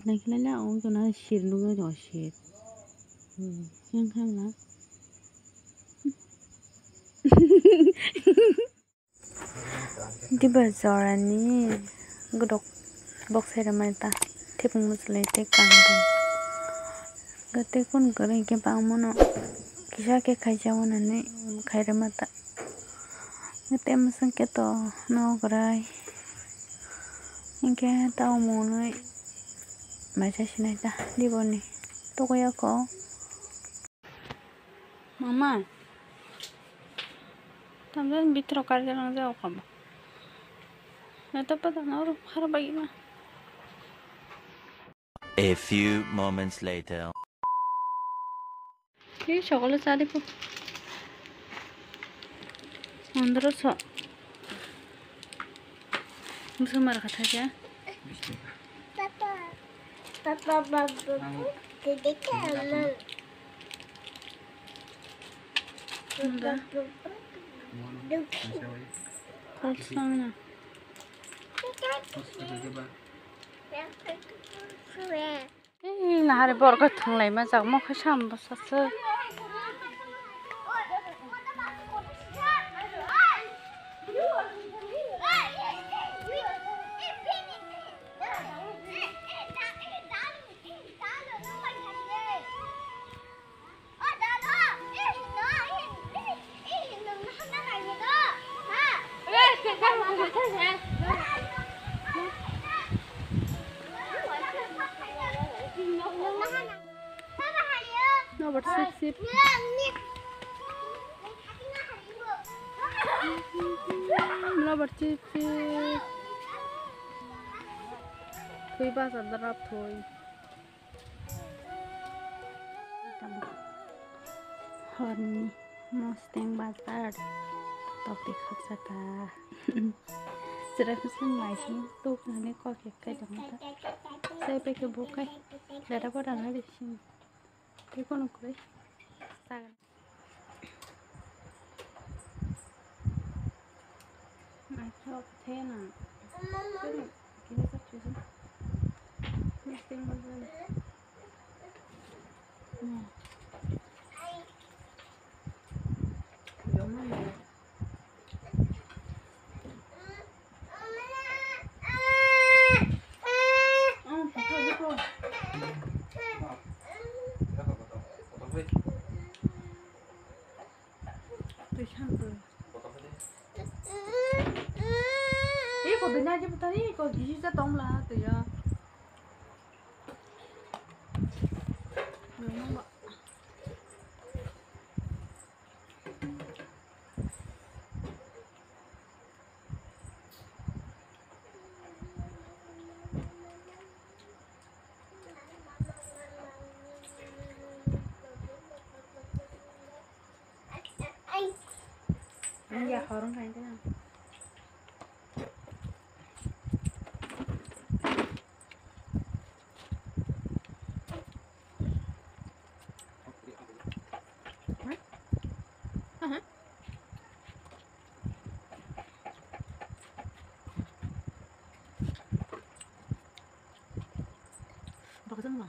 Nakilala ang ito na shit nung ito shit. Yang kan lah. Di bazar ni godok box ada mana tepung musleh tekang dong. Gate kon goreng ke pang mono kisah ke kajawan ane kaira mata. Gate masang ke to no gorai. Ingke tau mono macam sini dah di bawah tu kaya ko. Mama, tamdan bitro kerja lang jauh kamu. Nanti pada naur harap bagi mah. A few moments later. Ini coklat tadi pun. Andro so. Musuh marah kata aja. Papa, Dede kalau. Enggak. Kalau sana. Nah hari borgat thunglai macam mau kesam basasa. No bersip-sip. No bersip-sip. Kui bahasa darab thoi. Horni Mustang bazar. Tok dikhak sata. Sudah pesan lagi tu kami kau kek jangan tak. Saya pakai bukai. Dah pada ada di sini. Kau nak kau? Sagan. Macam apa na? Kini tak cuci. Mustang bazar. Kau benar je betul ni kau gigi je tong lah tu ya. Memang tak. Ya orang kain tu. Bakal semua.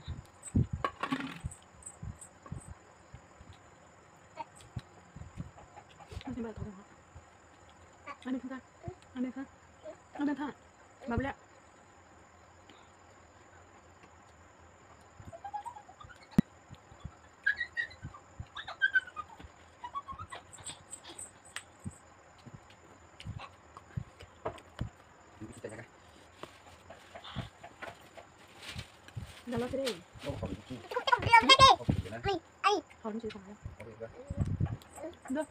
Masih banyak orang. Ambil kan? Ambil kan? Ambil kan? Babla. Dalam sini. Không chịu phải. Được.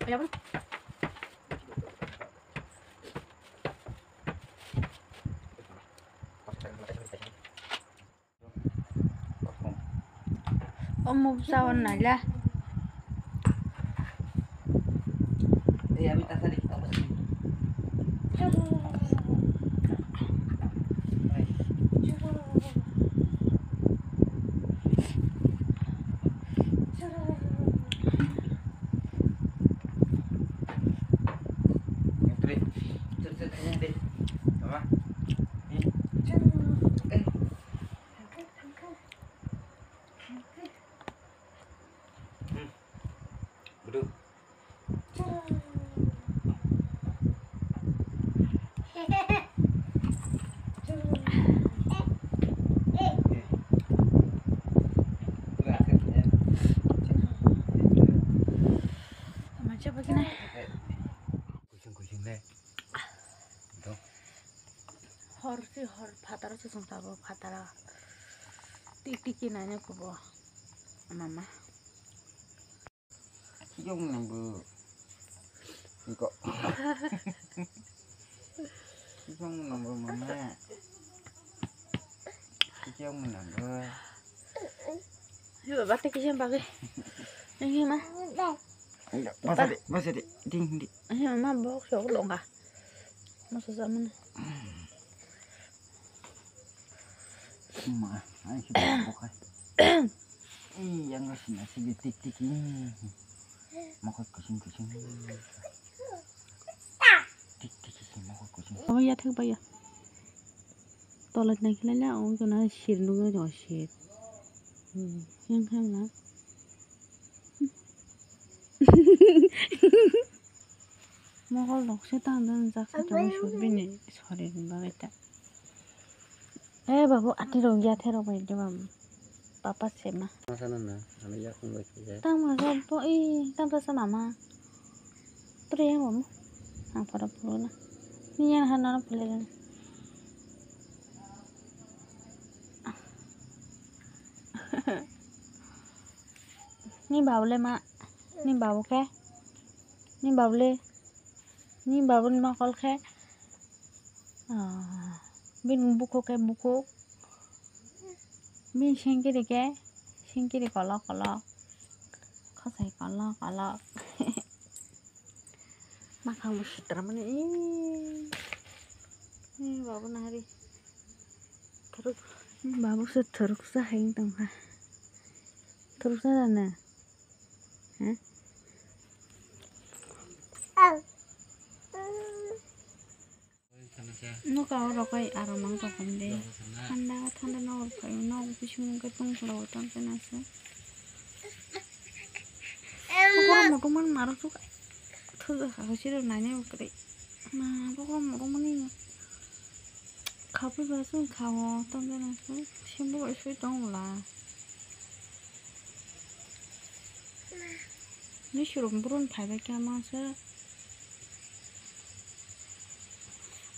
Ayo bro. Mau sao này là minta tadi kita begini. Kucing deh. Tuh. Hor patara susung tabo patara. Tiki nanya ke bawah. Mama. Yung nambah. Kok. Yung nambah mama. Yung nambah. Yuk, batik kisah pakai. Ini mah. Masa deh, ding. Ini mama bawa syok dong kah? Masa zaman. Ma, ayo kita buka. Yang ngasih tik ini. Mau kucing. Tik ini mau kucing. Oh ya thek bay ya. Toilet này cái là ông cho nó xịt luôn rồi xịt. Yang ham là. Mau có lọc sẽ tăng lên ra sẽ trong số bên này xóa đi ba cái ta. Eh babu ati dong ya thero bay di mam. Papa sema. Masa nana, ane ya kung baca. Tang masa po tang rasa mama. Terus ya mama. Ang pada pulo na. Ni yan hana na pulo na. Ni babule ma. Ni babu ke. Ni babule. Ni babul ma kol ke. Bin buku ke buku. Bin singkiri kolok. Kau say kolok. Makang musyidra mana ini babu nari. Terus babu seteruk sahing tengah. Terus ada na. No kau rokai aramang tokom deh. Thanda no kayu no pisung ketung pulau tanpa nasi. Pokoknya mau teman marah suka. Terus aku sih udah nanya ukri. Nah pokoknya mau teman ini. Kapi basu kau tanpa nasi. Siapa isu dong lah. Ini suruh burun pai baca masa.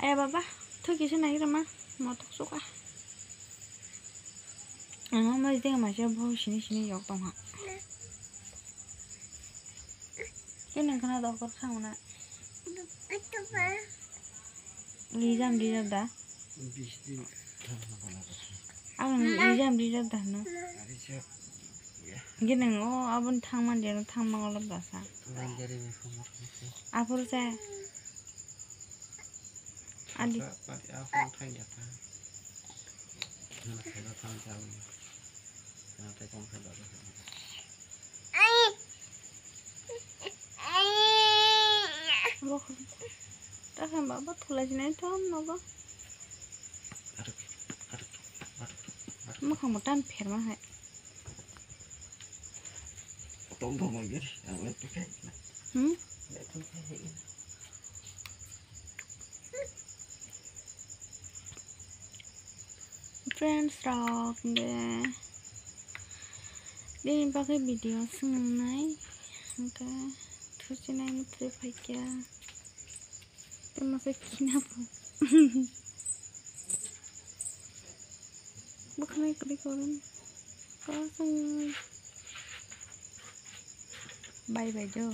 Ayah bapa, tuh kisah naik rumah, mau tuh suka. Mama itu yang masih bawa sini jauh tong ha. Kini kena dokter sama nak. Lijam dah. Lijam dah no. Gini abun thang mangalap basa. Apa sih? Adi. Tak kan bapak tulis ni tu, bapak. Mak kamu tan firma hai. Tolong lagi, yang itu kayak. Friends rock deh. Dia pakai video sengai. Okay. Terus ini terpakai. Dia masih kenapa? Bukan lagi recording. Kosong. Bye Jo.